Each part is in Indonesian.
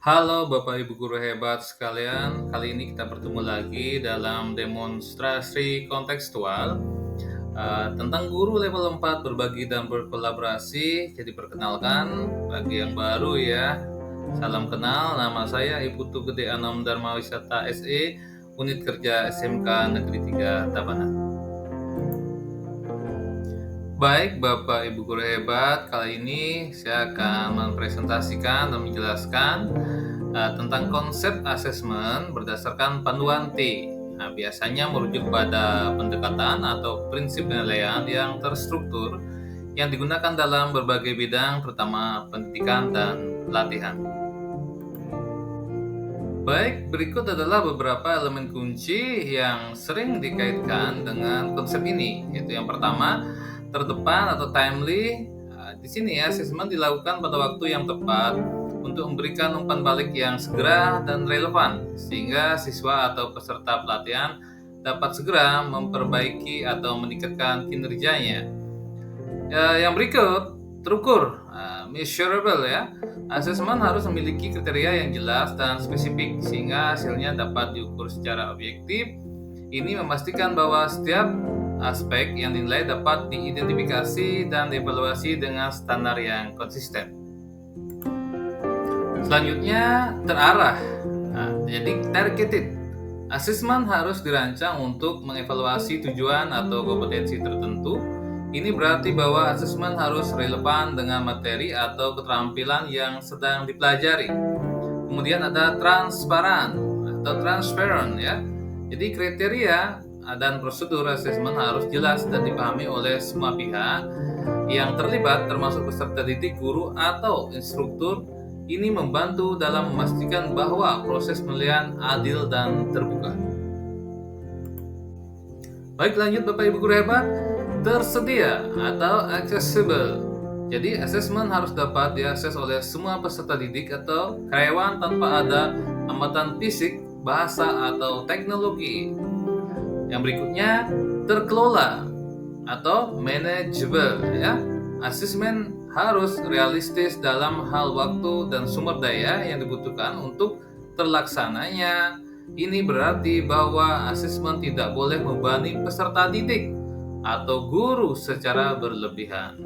Halo Bapak Ibu guru hebat sekalian, kali ini kita bertemu lagi dalam demonstrasi kontekstual tentang guru level 4 berbagi dan berkolaborasi. Jadi perkenalkan bagi yang baru ya, salam kenal, nama saya Ibu Gede Anom Dharma Wisata SE, Unit Kerja SMK Negeri 3 Tabanan. Baik Bapak Ibu guru hebat, kali ini saya akan mempresentasikan dan menjelaskan tentang konsep asesmen berdasarkan panduan T. Nah, biasanya merujuk pada pendekatan atau prinsip penilaian yang terstruktur yang digunakan dalam berbagai bidang, terutama pendidikan dan pelatihan. Baik, berikut adalah beberapa elemen kunci yang sering dikaitkan dengan konsep ini, yaitu yang pertama, terdepan atau timely. Di sini ya, asesmen dilakukan pada waktu yang tepat untuk memberikan umpan balik yang segera dan relevan, sehingga siswa atau peserta pelatihan dapat segera memperbaiki atau meningkatkan kinerjanya. Yang berikut, terukur, measurable ya. Asesmen harus memiliki kriteria yang jelas dan spesifik, sehingga hasilnya dapat diukur secara objektif. Ini memastikan bahwa setiap aspek yang dinilai dapat diidentifikasi dan dievaluasi dengan standar yang konsisten. Selanjutnya, terarah. Jadi targeted. Asesmen harus dirancang untuk mengevaluasi tujuan atau kompetensi tertentu. Ini berarti bahwa asesmen harus relevan dengan materi atau keterampilan yang sedang dipelajari. Kemudian ada transparan atau transparent ya. Jadi kriteria dan prosedur asesmen harus jelas dan dipahami oleh semua pihak yang terlibat, termasuk peserta didik, guru, atau instruktur. Ini membantu dalam memastikan bahwa proses penilaian adil dan terbuka. Baik, lanjut Bapak Ibu guru hebat. Tersedia atau accessible. Jadi asesmen harus dapat diakses oleh semua peserta didik atau karyawan tanpa ada hambatan fisik, bahasa, atau teknologi. Yang berikutnya, terkelola atau manageable ya. Asesmen harus realistis dalam hal waktu dan sumber daya yang dibutuhkan untuk terlaksananya. Ini berarti bahwa asesmen tidak boleh membebani peserta didik atau guru secara berlebihan.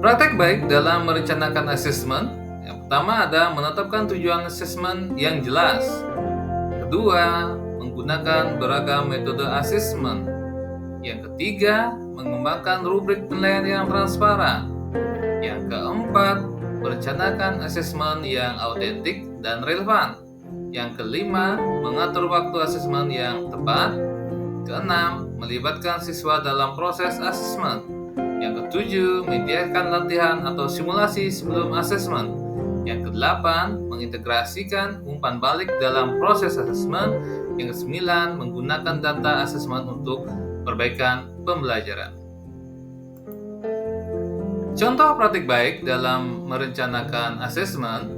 Praktek baik dalam merencanakan asesmen. Yang pertama ada menetapkan tujuan asesmen yang jelas. Kedua, menggunakan beragam metode asesmen. Yang ketiga, mengembangkan rubrik penilaian yang transparan. Yang keempat, merencanakan asesmen yang autentik dan relevan. Yang kelima, mengatur waktu asesmen yang tepat. Keenam, melibatkan siswa dalam proses asesmen. Yang ketujuh, menyediakan latihan atau simulasi sebelum asesmen. Yang kedelapan, mengintegrasikan umpan balik dalam proses asesmen. Yang kesembilan, menggunakan data asesmen untuk perbaikan pembelajaran. Contoh praktik baik dalam merencanakan asesmen.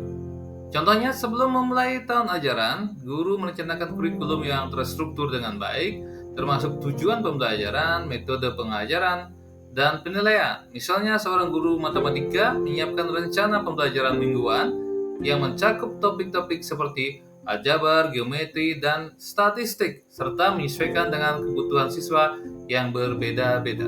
Contohnya, sebelum memulai tahun ajaran, guru merencanakan kurikulum yang terstruktur dengan baik, termasuk tujuan pembelajaran, metode pengajaran, dan penilaian. Misalnya, seorang guru matematika menyiapkan rencana pembelajaran mingguan yang mencakup topik-topik seperti aljabar, geometri, dan statistik, serta menyesuaikan dengan kebutuhan siswa yang berbeda-beda.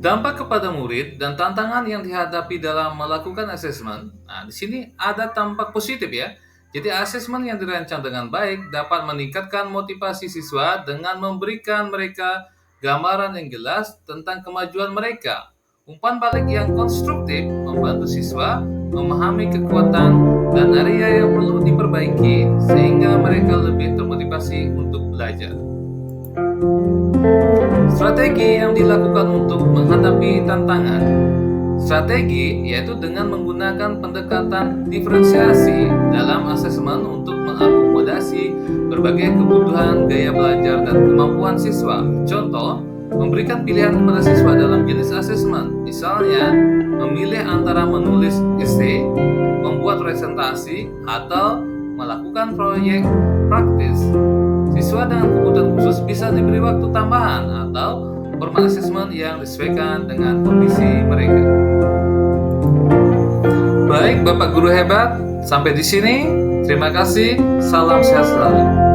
Dampak kepada murid dan tantangan yang dihadapi dalam melakukan asesmen. Nah, di sini ada dampak positif ya. Jadi asesmen yang dirancang dengan baik dapat meningkatkan motivasi siswa dengan memberikan mereka gambaran yang jelas tentang kemajuan mereka. Umpan balik yang konstruktif membantu siswa memahami kekuatan dan area yang perlu diperbaiki sehingga mereka lebih termotivasi untuk belajar. Strategi yang dilakukan untuk menghadapi tantangan. Strategi yaitu dengan menggunakan pendekatan diferensiasi dalam asesmen untuk mengakomodasi berbagai kebutuhan gaya belajar dan kemampuan siswa. Contoh, memberikan pilihan kepada siswa dalam jenis asesmen. Misalnya, memilih antara menulis esai, membuat presentasi, atau melakukan proyek praktis. Siswa dengan kebutuhan khusus bisa diberi waktu tambahan atau format asesmen yang disesuaikan dengan kondisi mereka. Baik, Bapak Guru hebat, sampai di sini. Terima kasih. Salam sehat selalu.